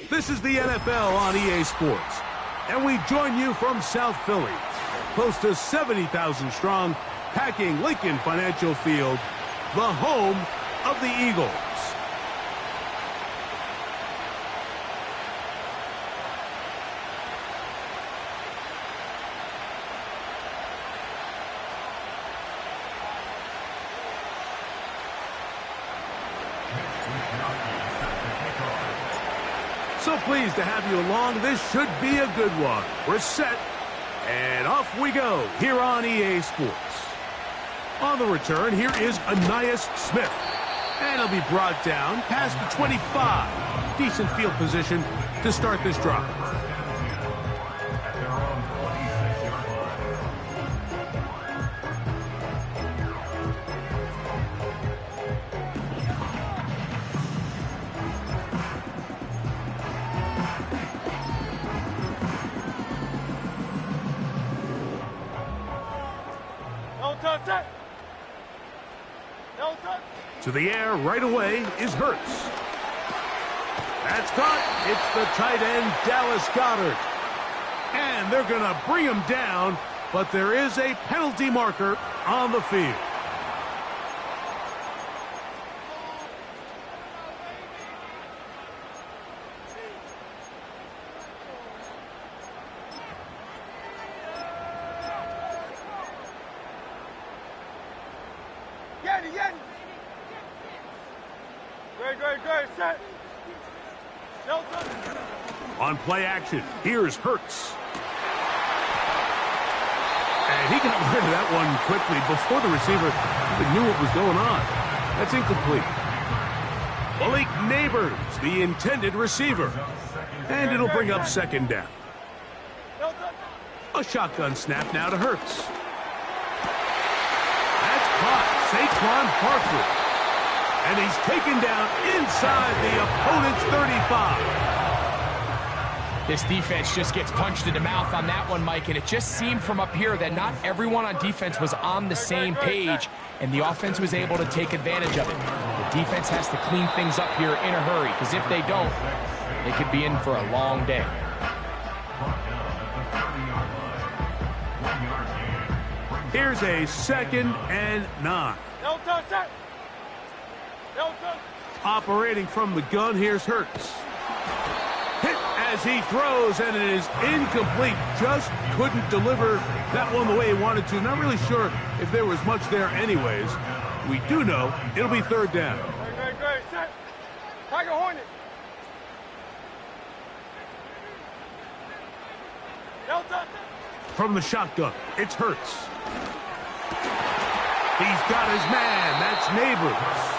This is the NFL on EA Sports, and we join you from South Philly, close to 70,000 strong, packing Lincoln Financial Field, the home of the Eagles. So pleased to have you along. This should be a good one. We're set, and off we go here on EA Sports. On the return, here is Ainias Smith. And he'll be brought down past the 25. Decent field position to start this drive. To the air right away is Hurts. That's caught. It's the tight end, Dallas Goedert. And they're going to bring him down, but there is a penalty marker on the field. On play action, here's Hurts. And he got rid of that one quickly before the receiver even knew what was going on. That's incomplete. Malik Neighbors, the intended receiver. And it'll bring up second down. A shotgun snap now to Hurts. That's caught. Saquon Barkley. And he's taken down inside the opponent's 35. This defense just gets punched in the mouth on that one, Mike, and it just seemed from up here that not everyone on defense was on the same page, and the offense was able to take advantage of it. The defense has to clean things up here in a hurry, because if they don't, they could be in for a long day. Here's a 2nd and 9. Operating from the gun, here's Hurts. Hit as he throws, and it is incomplete. Just couldn't deliver that one the way he wanted to. Not really sure if there was much there anyways. We do know it'll be 3rd down. Great. Set. Tiger Hornet. From the shotgun, it's Hurts. He's got his man. That's Neighbors.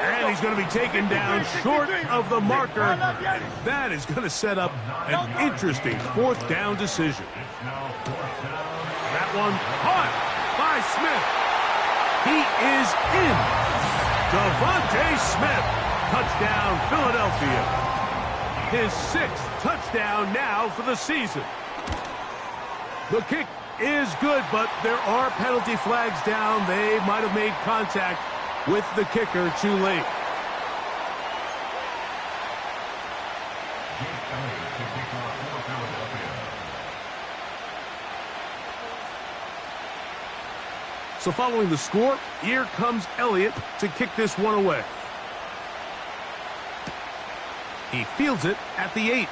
And he's going to be taken down short of the marker. And that is going to set up an interesting 4th down decision. That one caught by Smith. He is in. Devontae Smith. Touchdown, Philadelphia. His 6th touchdown now for the season. The kick is good, but there are penalty flags down. They might have made contact with the kicker too late. So following the score, here comes Elliott to kick this one away. He fields it at the 8.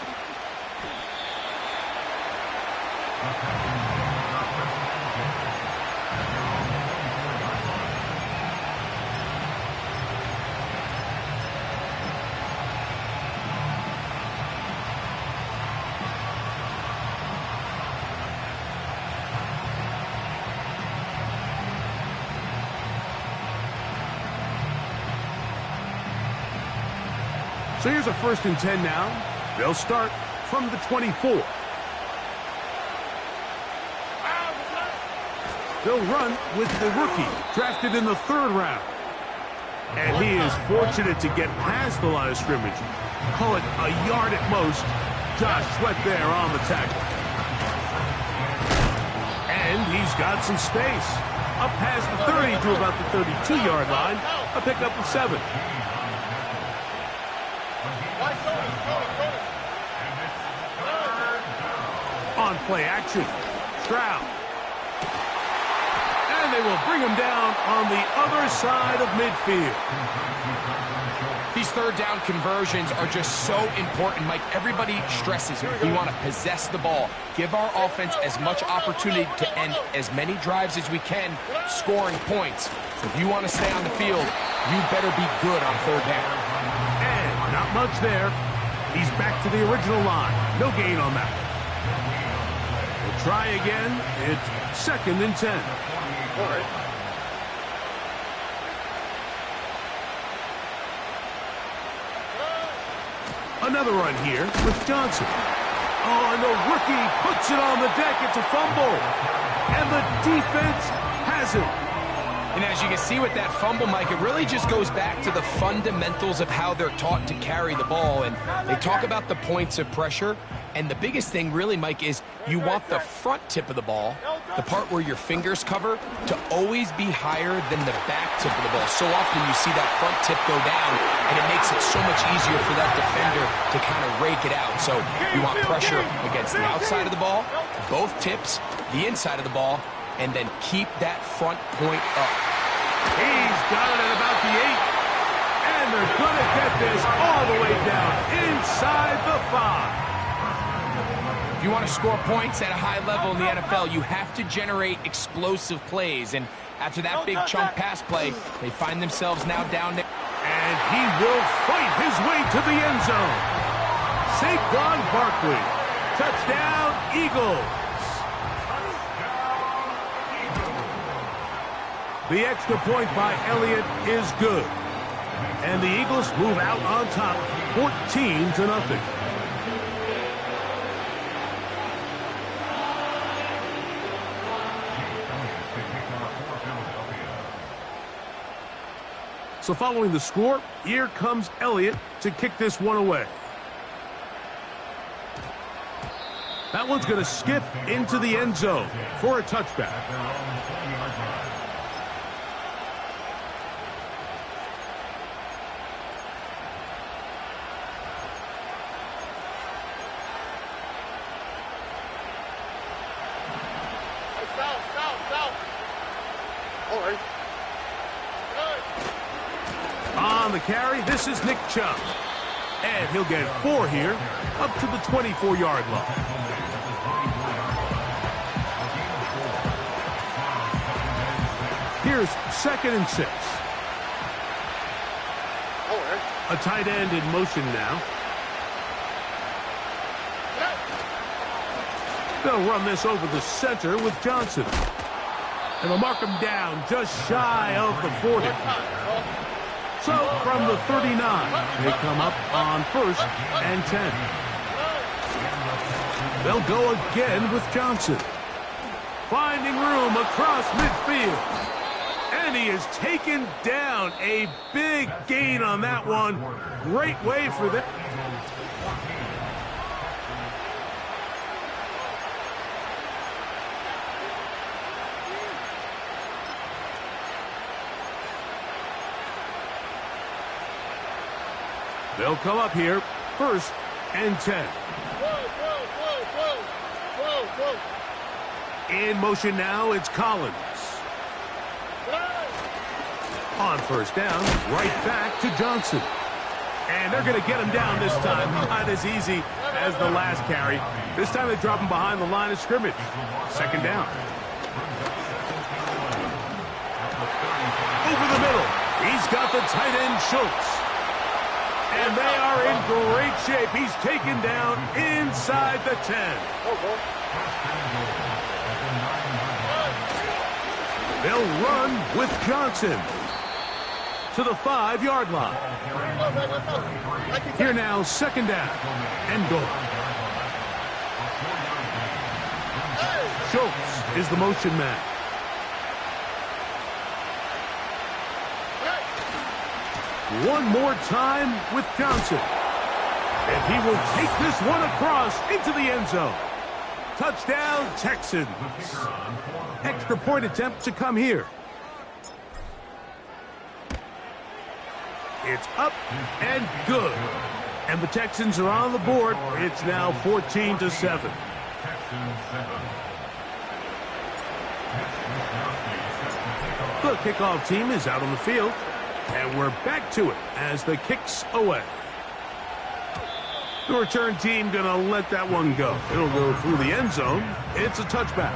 So here's a 1st and 10 now. They'll start from the 24. They'll run with the rookie, drafted in the 3rd round. And he is fortunate to get past the line of scrimmage. Call it a yard at most. Josh Sweat there on the tackle. And he's got some space. Up past the 30 to about the 32-yard line. A pickup of 7. On play action. Stroud. And they will bring him down on the other side of midfield. These 3rd down conversions are just so important, Mike. Everybody stresses we want to possess the ball, give our offense as much opportunity to end as many drives as we can, scoring points. So if you want to stay on the field, you better be good on 3rd down. And not much there. He's back to the original line. No gain on that. We'll try again. It's 2nd and 10. All right. Another run here with Johnson. Oh, and the rookie puts it on the deck. It's a fumble. And the defense has it. And as you can see with that fumble, Mike, it really just goes back to the fundamentals of how they're taught to carry the ball. And they talk about the points of pressure. And the biggest thing really, Mike, is you want the front tip of the ball, the part where your fingers cover, to always be higher than the back tip of the ball. So often you see that front tip go down, and it makes it so much easier for that defender to kind of rake it out. So you want pressure against the outside of the ball, both tips, the inside of the ball, and then keep that front point up. He's got it at about the 8. And they're going to get this all the way down inside the 5. If you want to score points at a high level in the NFL, you have to generate explosive plays. And after that big chunk pass play, they find themselves now down there. And he will fight his way to the end zone. Saquon Barkley. Touchdown, Eagles. The extra point by Elliott is good. And the Eagles move out on top, 14-0. So following the score, here comes Elliott to kick this one away. That one's going to skip into the end zone for a touchback. On the carry, this is Nick Chubb. And he'll get 4 here, up to the 24-yard line. Here's 2nd and 6. A tight end in motion now. They'll run this over the center with Johnson. And they'll mark him down just shy of the 40. So from the 39, they come up on 1st and 10. They'll go again with Johnson. Finding room across midfield. And he is taken down. A big gain on that one. Great way for them. They'll come up here, 1st and 10. In motion now, it's Collins. On 1st down, right back to Johnson. And they're going to get him down this time. Not as easy as the last carry. This time they drop him behind the line of scrimmage. 2nd down. Over the middle, he's got the tight end Schultz. And they are in great shape. He's taken down inside the 10. They'll run with Johnson. to the 5-yard line. Here now, second down and goal. Schultz is the motion man. One more time with Johnson. And he will take this one across into the end zone. Touchdown, Texans. Extra point attempt to come here. It's up and good. And the Texans are on the board. It's now 14-7. The kickoff team is out on the field. And we're back to it as the kick's away. The return team going to let that one go. It'll go through the end zone. It's a touchback.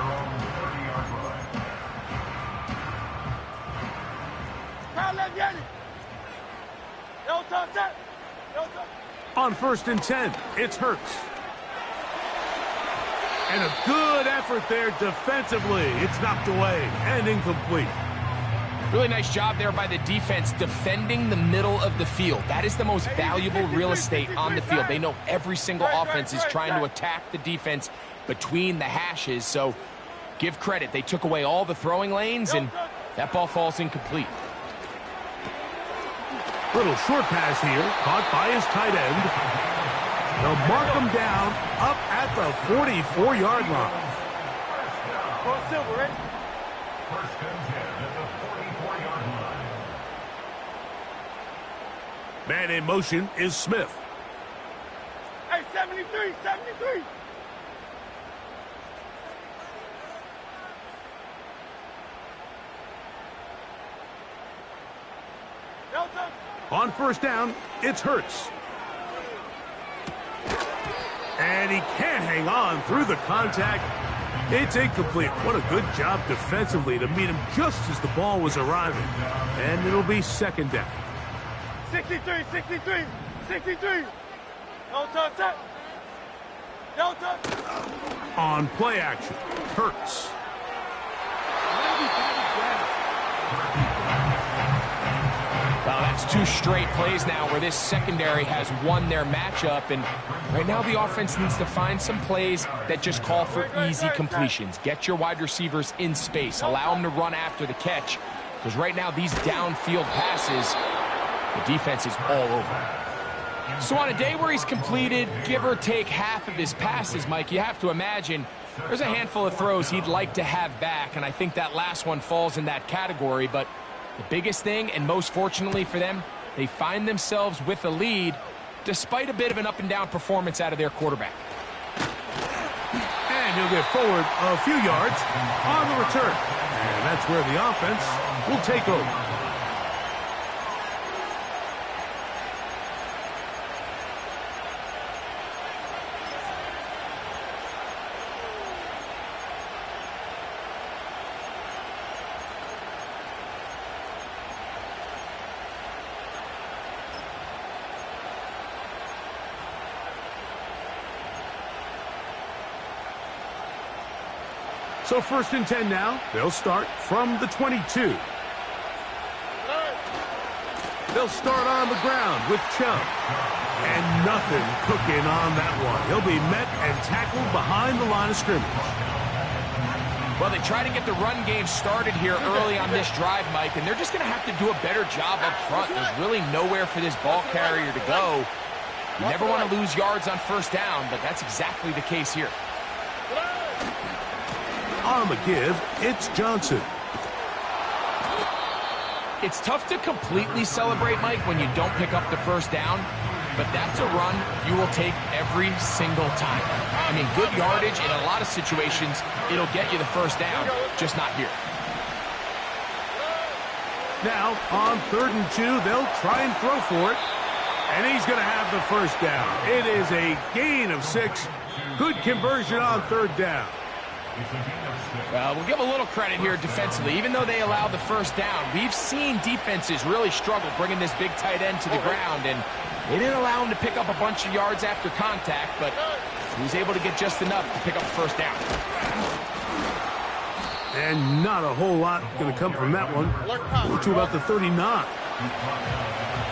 On 1st and 10, it's Hurts. And a good effort there defensively. It's knocked away and incomplete. Really nice job there by the defense defending the middle of the field. That is the most valuable real estate on the field. They know every single offense is trying to attack the defense between the hashes. So give credit. They took away all the throwing lanes, and that ball falls incomplete. Little short pass here, caught by his tight end. They'll mark him down up at the 44-yard line. Man in motion is Smith. Hey, 73, 73. On 1st down, it's Hurts. And he can't hang on through the contact. It's incomplete. What a good job defensively to meet him just as the ball was arriving. And it'll be 2nd down. 63, 63, 63. No touch. No touch. On play action, Hurts. Well, that's 2 straight plays now where this secondary has won their matchup. And right now the offense needs to find some plays that just call for easy completions. Get your wide receivers in space. Allow them to run after the catch. Because right now these downfield passes, the defense is all over. So on a day where he's completed, give or take half of his passes, Mike, you have to imagine there's a handful of throws he'd like to have back, and I think that last one falls in that category. But the biggest thing, and most fortunately for them, they find themselves with a lead despite a bit of an up-and-down performance out of their quarterback. And he'll get forward a few yards on the return. And that's where the offense will take over. So 1st and 10 now. They'll start from the 22. They'll start on the ground with Chubb. And nothing cooking on that one. He'll be met and tackled behind the line of scrimmage. Well, they try to get the run game started here early on this drive, Mike, and they're just going to have to do a better job up front. There's really nowhere for this ball carrier to go. You never want to lose yards on 1st down, but that's exactly the case here. On the give, it's Johnson. It's tough to completely celebrate, Mike, when you don't pick up the 1st down, but that's a run you will take every single time. I mean, good yardage in a lot of situations, it'll get you the 1st down, just not here. Now, on 3rd and 2, they'll try and throw for it, and he's going to have the 1st down. It is a gain of 6. Good conversion on 3rd down. Well, we'll give a little credit here defensively. Even though they allowed the 1st down, we've seen defenses really struggle bringing this big tight end to the ground, and they didn't allow him to pick up a bunch of yards after contact, but he was able to get just enough to pick up the 1st down. And not a whole lot going to come from that one. We're to about the 39.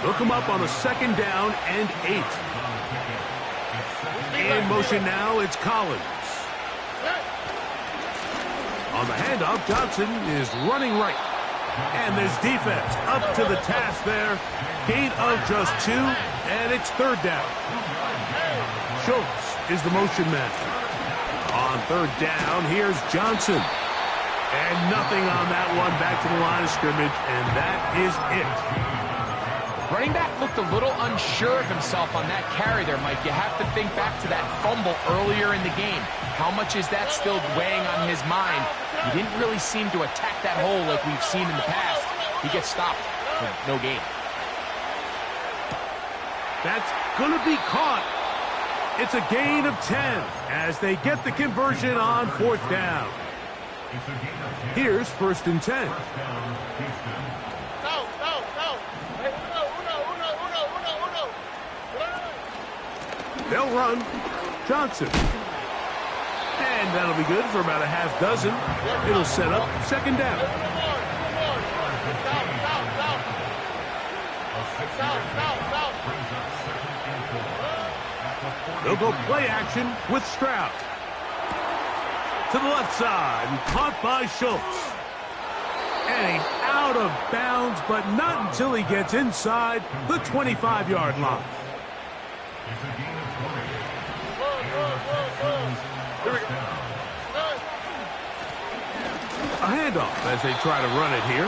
Look him up on a 2nd down and 8. In motion now, it's Collins. On the handoff, Johnson is running right. And this defense up to the task there. Gain of just 2, and it's 3rd down. Schultz is the motion man. On 3rd down, here's Johnson. And nothing on that one. Back to the line of scrimmage, and that is it. Running back looked a little unsure of himself on that carry there, Mike. You have to think back to that fumble earlier in the game. How much is that still weighing on his mind? He didn't really seem to attack that hole like we've seen in the past. He gets stopped for no gain. That's going to be caught. It's a gain of 10 as they get the conversion on 4th down. Here's 1st and 10. They'll run. Johnson. And that'll be good for about a half dozen. It'll set up 2nd down. They'll go play action with Stroud. To the left side, and caught by Schultz. And he's out of bounds, but not until he gets inside the 25-yard line. A handoff as they try to run it here.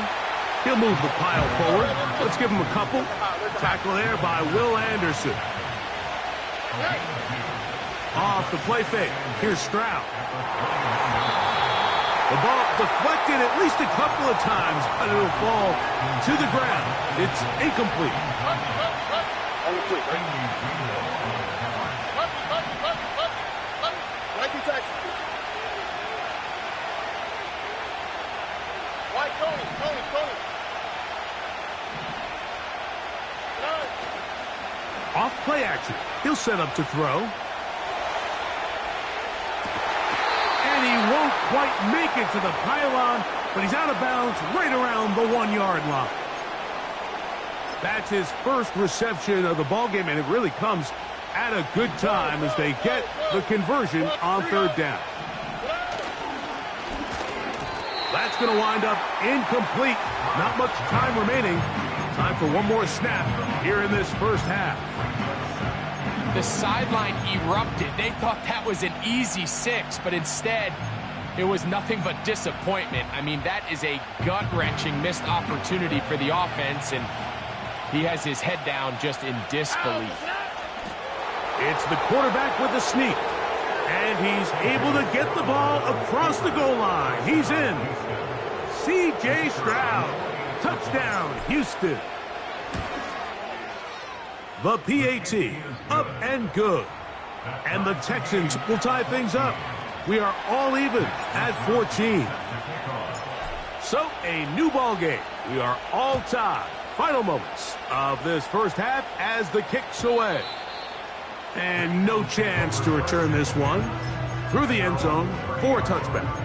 He'll move the pile forward. Let's give him a couple. Tackle there by Will Anderson. Off the play fake. Here's Stroud. The ball deflected at least a couple of times, but it'll fall to the ground. It's incomplete. Off play action. He'll set up to throw. And he won't quite make it to the pylon, but he's out of bounds right around the 1-yard line. That's his first reception of the ballgame, and it really comes at a good time as they get the conversion on 3rd down. That's going to wind up incomplete. Not much time remaining. Time for one more snap here in this first half. The sideline erupted. They thought that was an easy 6, but instead, it was nothing but disappointment. I mean, that is a gut-wrenching missed opportunity for the offense, and he has his head down just in disbelief. It's the quarterback with the sneak, and he's able to get the ball across the goal line. He's in. C.J. Stroud. Touchdown, Houston. The PAT, up and good. And the Texans will tie things up. We are all even at 14. So, a new ball game. We are all tied. Final moments of this first half as the kick's away. And no chance to return this one through the end zone for a touchback.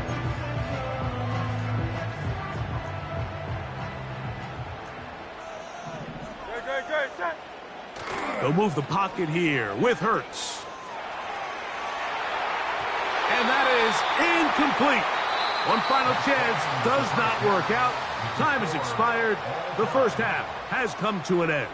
They'll move the pocket here with Hurts. And that is incomplete. One final chance does not work out. Time has expired. The first half has come to an end.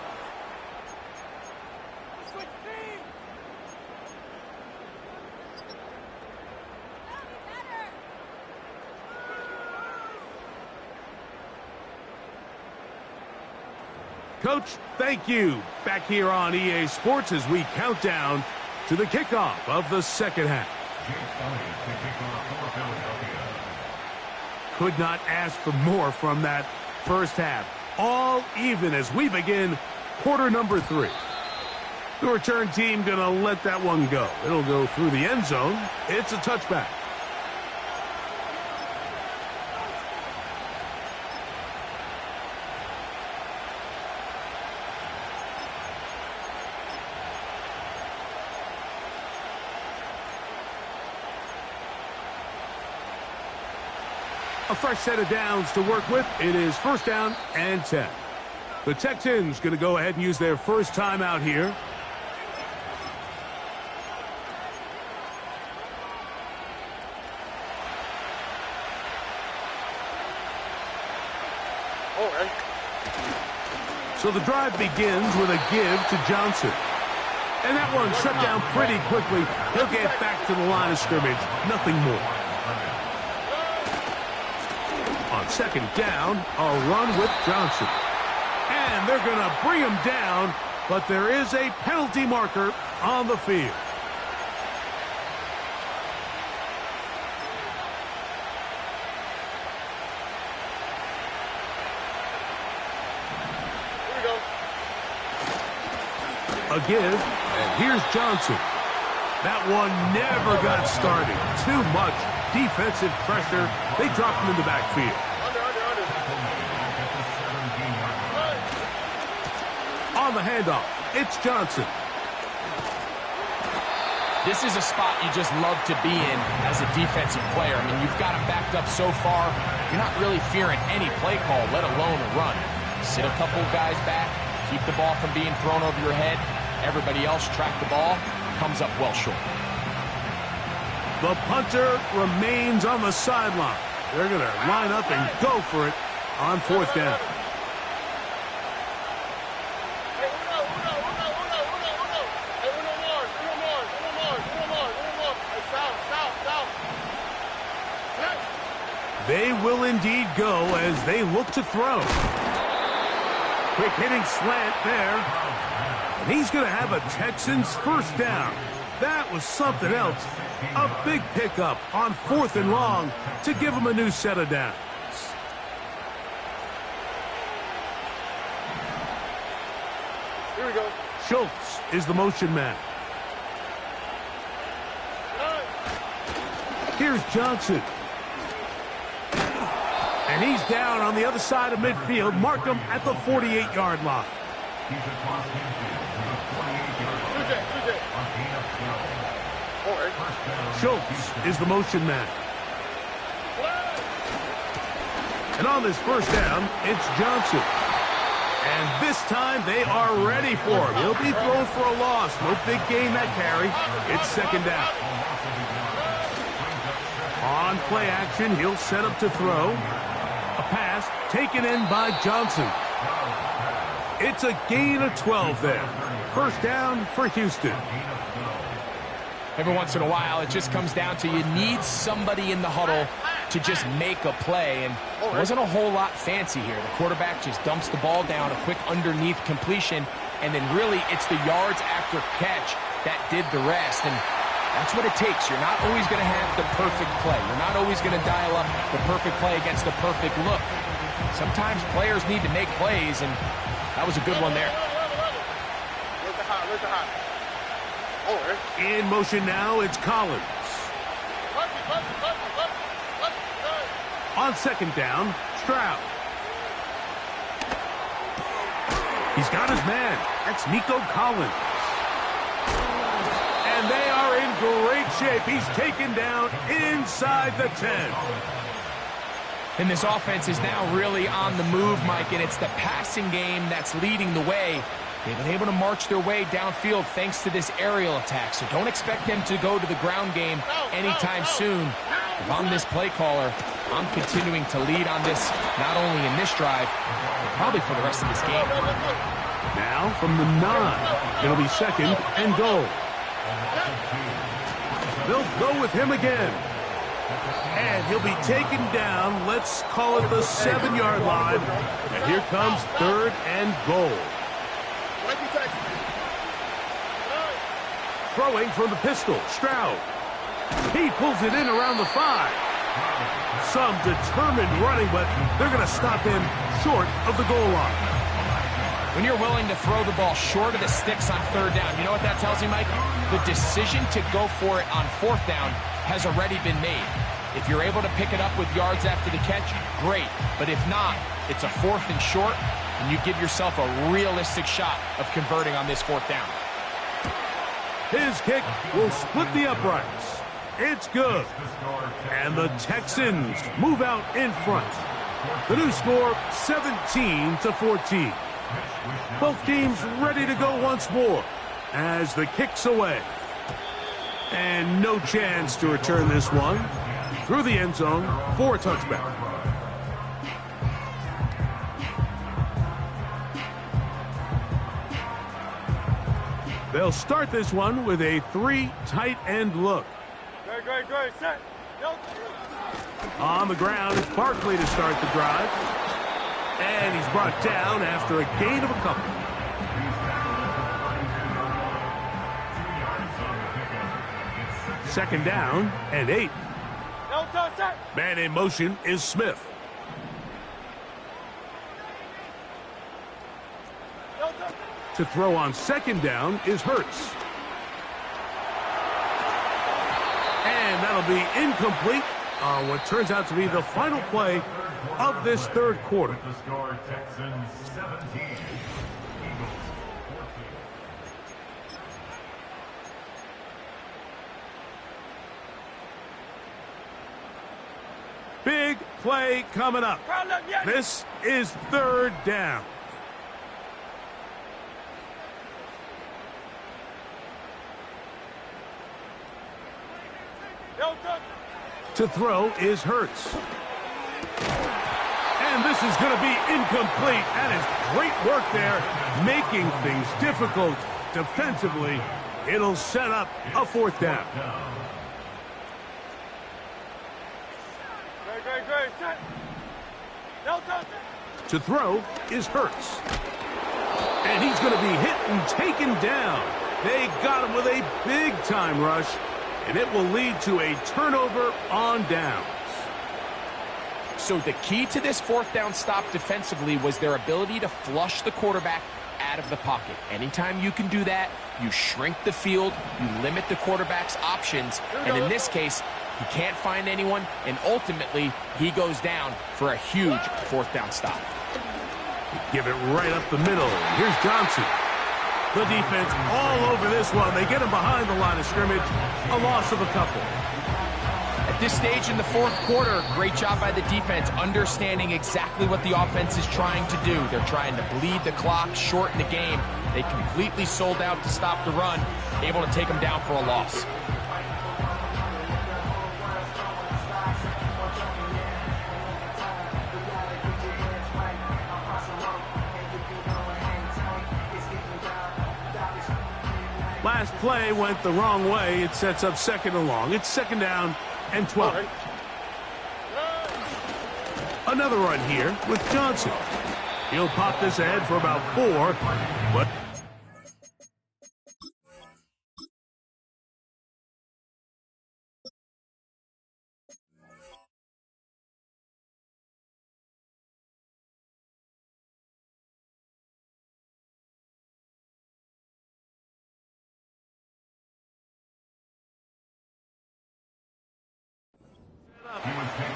Coach, thank you. Back here on EA Sports as we count down to the kickoff of the second half. Could not ask for more from that first half. All even as we begin quarter number 3. The return team going to let that one go. It'll go through the end zone. It's a touchback. A fresh set of downs to work with. It is first down and 10. The Texans going to go ahead and use their first timeout here. So the drive begins with a give to Johnson. And that one shut down pretty quickly. He'll get back to the line of scrimmage. Nothing more. On second down, a run with Johnson. And they're going to bring him down, but there is a penalty marker on the field. A give, and here's Johnson. That one never got started. Too much defensive pressure. They dropped him in the backfield. On the handoff, it's Johnson. This is a spot you just love to be in as a defensive player. I mean, you've got him backed up so far, you're not really fearing any play call, let alone a run. Sit a couple guys back, keep the ball from being thrown over your head. Everybody else track the ball, comes up well short. The punter remains on the sideline. They're going to line up and go for it on fourth down. They will indeed go as they look to throw. Quick hitting slant there. And he's going to have a Texans first down. That was something else. A big pickup on 4th and long to give him a new set of downs. Here we go. Schultz is the motion man. Here's Johnson. And he's down on the other side of midfield. Mark him at the 48-yard line. Schultz is the motion man. And on this first down, it's Johnson. And this time they are ready for him. He'll be thrown for a loss. No big gain that carry. It's second down. On play action, he'll set up to throw. A pass taken in by Johnson. It's a gain of 12 there. First down for Houston. Every once in a while, it just comes down to you need somebody in the huddle to just make a play, and it wasn't a whole lot fancy here. The quarterback just dumps the ball down, a quick underneath completion, and then really it's the yards after catch that did the rest, and that's what it takes. You're not always going to have the perfect play. You're not always going to dial up the perfect play against the perfect look. Sometimes players need to make plays, and that was a good one there. Where's the hot? Where's the hot? In motion now, it's Collins. On second down, Stroud. He's got his man. That's Nico Collins. And they are in great shape. He's taken down inside the 10. And this offense is now really on the move, Mike, and it's the passing game that's leading the way. They've been able to march their way downfield thanks to this aerial attack, so don't expect them to go to the ground game anytime soon. If I'm this play caller, I'm continuing to lead on this, not only in this drive, but probably for the rest of this game. Now from the 9, it'll be second and goal. They'll go with him again. And he'll be taken down, let's call it the 7-yard line. And here comes third and goal. Throwing from the pistol, Stroud. He pulls it in around the 5. Some determined running, but they're going to stop him short of the goal line. When you're willing to throw the ball short of the sticks on third down, you know what that tells me, Mike? The decision to go for it on fourth down has already been made. If you're able to pick it up with yards after the catch, great. But if not, it's a 4th and short, and you give yourself a realistic shot of converting on this fourth down. His kick will split the uprights. It's good. And the Texans move out in front. The new score, 17-14. Both teams ready to go once more as the kick's away. And no chance to return this one through the end zone for a touchback. They'll start this one with a 3 tight end look. Great, set. On the ground, it's Barkley to start the drive. And he's brought down after a gain of a couple. Second down and 8. Man in motion is Smith. To throw on second down is Hurts. And that'll be incomplete on what turns out to be the final play of this third quarter. Big play coming up. This is third down. To throw is Hurts. And this is going to be incomplete. That is great work there, making things difficult defensively. It'll set up a fourth down. Great. To throw is Hurts. And he's going to be hit and taken down. They got him with a big-time rush. And it will lead to a turnover on downs. So the key to this fourth down stop defensively was their ability to flush the quarterback out of the pocket. Anytime you can do that, you shrink the field, you limit the quarterback's options, and in this case, he can't find anyone, and ultimately, he goes down for a huge fourth down stop. Give it right up the middle. Here's Johnson. The defense all over this one. They get him behind the line of scrimmage. A loss of a couple. At this stage in the fourth quarter, great job by the defense understanding exactly what the offense is trying to do. They're trying to bleed the clock, shorten the game. They completely sold out to stop the run, able to take them down for a loss. Last play went the wrong way. It sets up second and long. It's second down and 12. Another run here with Johnson. He'll pop this ahead for about 4, but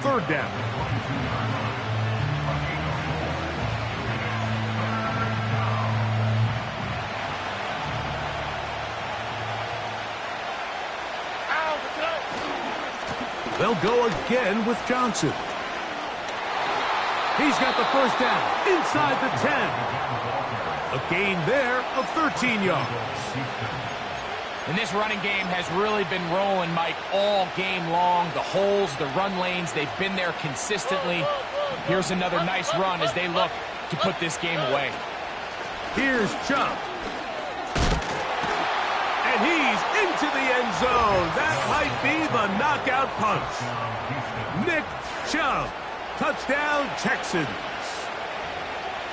third down. They'll go again with Johnson. He's got the first down inside the 10. A gain there of 13 yards. And this running game has really been rolling, Mike, all game long. The holes, the run lanes, they've been there consistently. Here's another nice run as they look to put this game away. Here's Chubb. And he's into the end zone. That might be the knockout punch. Nick Chubb. Touchdown, Texans.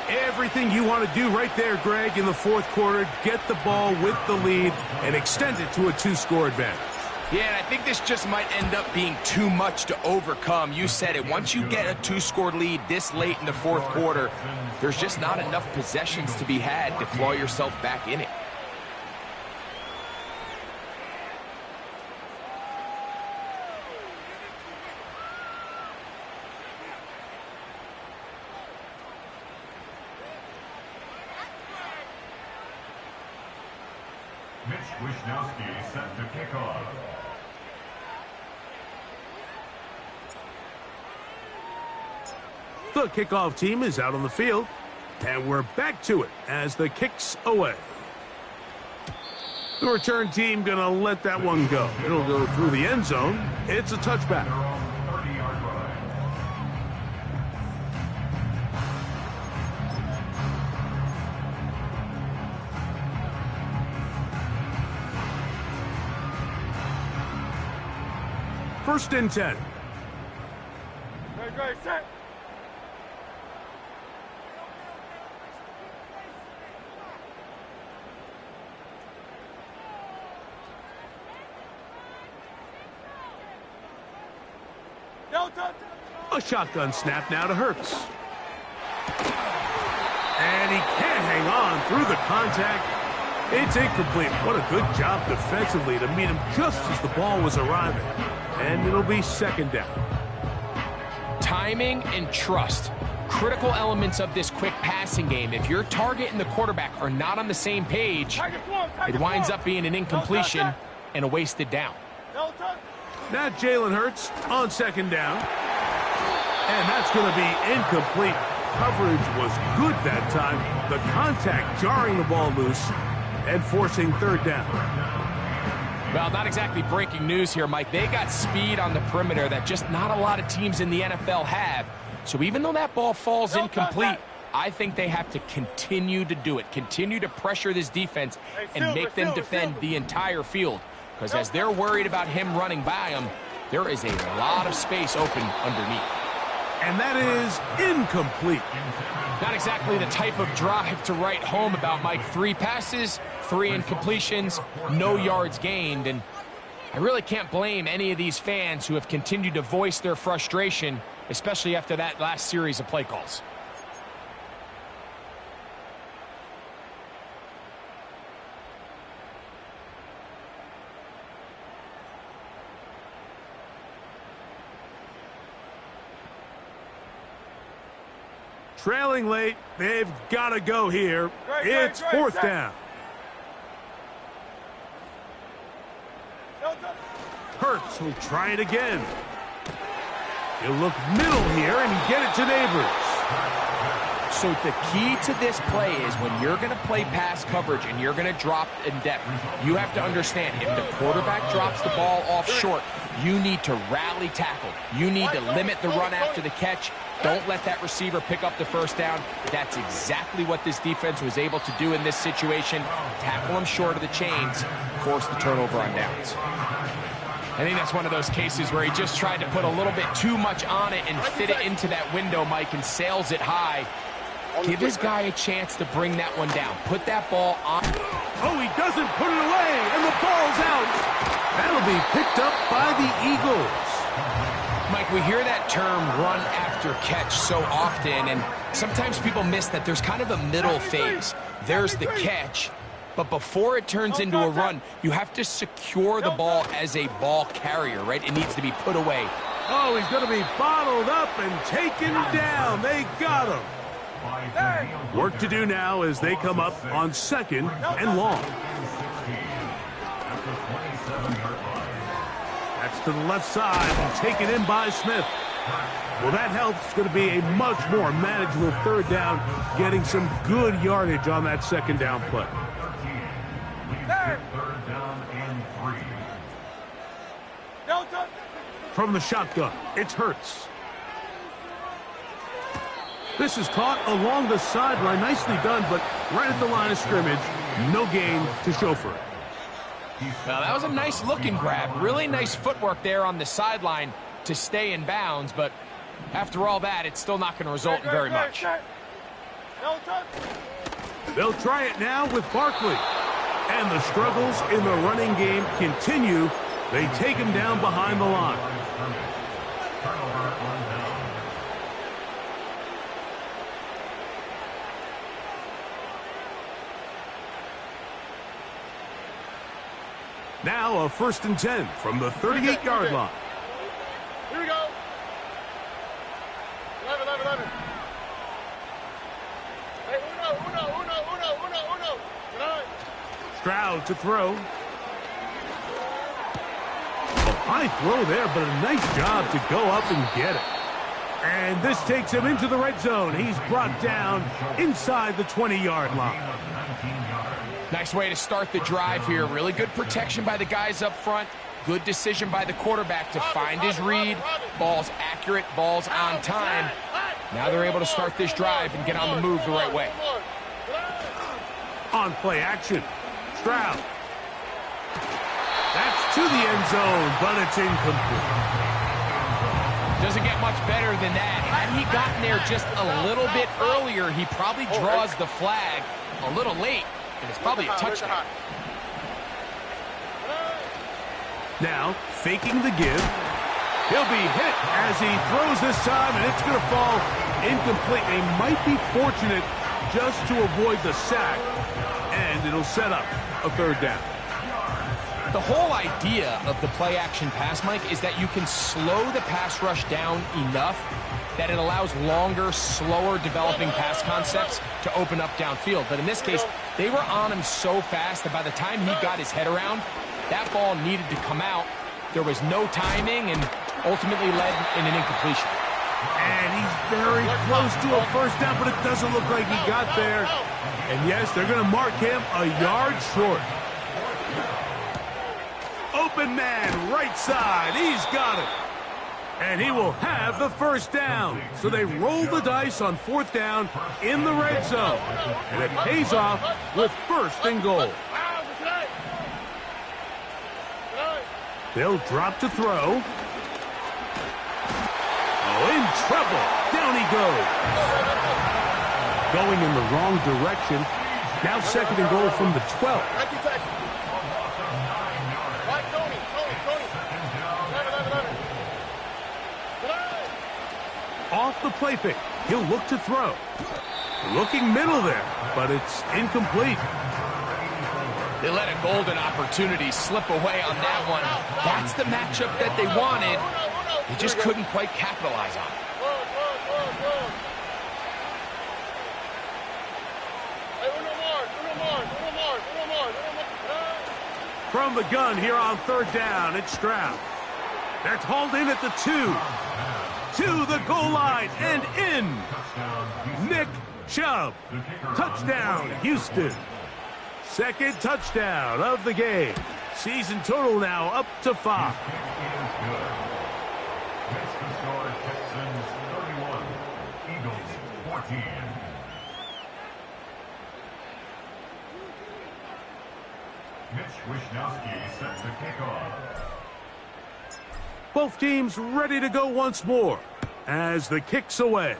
Everything you want to do right there, Greg, in the fourth quarter. Get the ball with the lead and extend it to a 2-score advantage. Yeah, and I think this just might end up being too much to overcome. You said it. Once you get a 2-score lead this late in the fourth quarter, there's just not enough possessions to be had to claw yourself back in it. Wisnowski set to kick off. The kickoff team is out on the field. And we're back to it as the kick's away. The return team going to let that one go. It'll go through the end zone. It's a touchback. 30-yard line. First and 10. Great, set. A shotgun snap now to Hurts. And he can't hang on through the contact. It's incomplete. What a good job defensively to meet him just as the ball was arriving. And it'll be second down. Timing and trust. Critical elements of this quick passing game. If your target and the quarterback are not on the same page, it winds up being an incompletion and a wasted down. Now Jalen Hurts on second down. And that's going to be incomplete. Coverage was good that time. The contact jarring the ball loose and forcing third down. Well, not exactly breaking news here, Mike. They got speed on the perimeter that just not a lot of teams in the NFL have. So even though that ball falls incomplete, I think they have to continue to do it. Continue to pressure this defense and make them defend the entire field. Because as they're worried about him running by them, there is a lot of space open underneath. And that is incomplete. Not exactly the type of drive to write home about, Mike. 3 passes, 3 incompletions, no yards gained. And I really can't blame any of these fans who have continued to voice their frustration, especially after that last series of play calls. Trailing late, they've got to go here. It's fourth down. Hurts will try it again. He'll look middle here and get it to Neighbors. So the key to this play is when you're going to play pass coverage and you're going to drop in depth, you have to understand if the quarterback drops the ball off short, you need to rally tackle. You need to limit the run after the catch. Don't let that receiver pick up the first down. That's exactly what this defense was able to do in this situation. Tackle him short of the chains, force the turnover on downs. I think that's one of those cases where he just tried to put a little bit too much on it and fit it into that window, Mike, and sails it high. Give his guy a chance to bring that one down. Put that ball on. Oh, he doesn't put it away, and the ball's out. That'll be picked up by the Eagles. Mike, we hear that term run after catch so often, and sometimes people miss that there's kind of a middle phase. There's the catch, but before it turns into a run, you have to secure the ball as a ball carrier, right? It needs to be put away. Oh, he's going to be bottled up and taken down. They got him. Work to do now as they come up on second and long. That's to the left side and taken in by Smith. Well, that helps. It's going to be a much more manageable third down, getting some good yardage on that second down play. Third down and 3. From the shotgun, it's Hurts. This is caught along the sideline. Nicely done, but right at the line of scrimmage, no gain to show for it. Well, that was a nice looking grab. Really nice footwork there on the sideline to stay in bounds, but after all that, it's still not going to result in very much. They'll try it now with Barkley. And the struggles in the running game continue. They take him down behind the line. Now a 1st and 10 from the 38-yard line. Here we go. 11. Hey, uno. Stroud to throw. A high throw there, but a nice job to go up and get it. And this takes him into the red zone. He's brought down inside the 20-yard line. Nice way to start the drive here. Really good protection by the guys up front. Good decision by the quarterback to find his read. Ball's accurate, ball's on time. Now they're able to start this drive and get on the move the right way. On play action, Stroud. That's to the end zone, but it's incomplete. Doesn't get much better than that. Had he gotten there just a little bit earlier, he probably draws the flag a little late, and it's probably a touchdown. Now, faking the give. He'll be hit as he throws this time, and it's going to fall incomplete. They might be fortunate just to avoid the sack, and it'll set up a third down. The whole idea of the play-action pass, Mike, is that you can slow the pass rush down enough that it allows longer, slower developing pass concepts to open up downfield. But in this case, they were on him so fast that by the time he got his head around, that ball needed to come out. There was no timing and ultimately led in an incompletion. And he's very close to a first down, but it doesn't look like he got there. And yes, they're going to mark him a yard short. Open man, right side. He's got it. And he will have the first down. So they roll the dice on fourth down in the red zone. And it pays off with first and goal. They'll drop to throw. Oh, in trouble. Down he goes. Going in the wrong direction. Now second and goal from the 12. Off the play fake. He'll look to throw. Looking middle there, but it's incomplete. They let a golden opportunity slip away on that one. That's the matchup that they wanted. They just couldn't quite capitalize on it. From the gun here on third down, it's Stroud. They're hauled in at the 2. To the goal line and in. Nick Chubb. Touchdown, Houston. Second touchdown of the game. Season total now up to 5. Set to kick off. Both teams ready to go once more as the kick's away.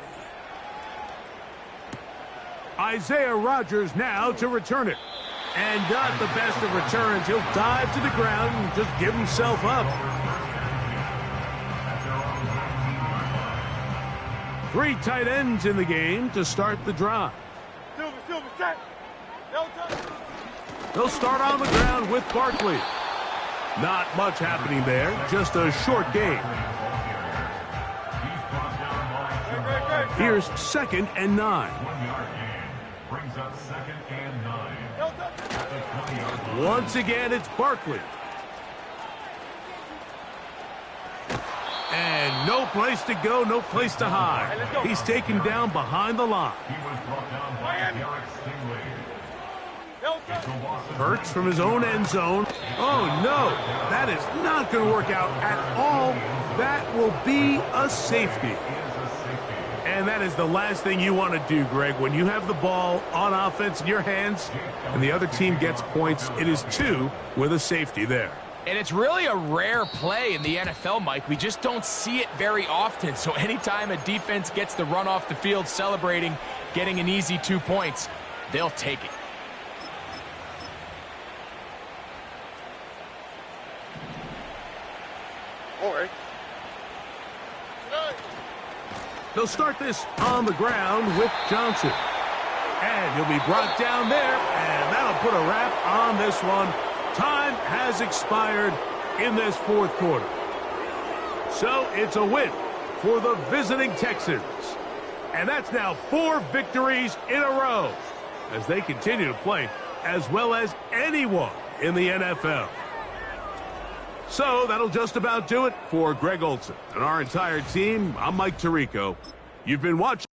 Isaiah Rodgers now to return it. And not the best of returns. He'll dive to the ground and just give himself up. 3 tight ends in the game to start the drive. They'll start on the ground with Barkley. Not much happening there, just a short game. Here's 2nd and 9. Brings up 2nd and 9. Once again, it's Barkley. And no place to go, no place to hide. He's taken down behind the line. He was brought down by Derek Stingley. Hurts from his own end zone. Oh, no. That is not going to work out at all. That will be a safety. And that is the last thing you want to do, Greg. When you have the ball on offense in your hands and the other team gets points, it is 2 with a safety there. And it's really a rare play in the NFL, Mike. We just don't see it very often. So anytime a defense gets the run off the field celebrating, getting an easy 2 points, they'll take it. They'll start this on the ground with Johnson. And he'll be brought down there, and that'll put a wrap on this one. Time has expired in this fourth quarter. So it's a win for the visiting Texans. And that's now 4 victories in a row as they continue to play as well as anyone in the NFL. So that'll just about do it for Greg Olson and our entire team. I'm Mike Tirico. You've been watching.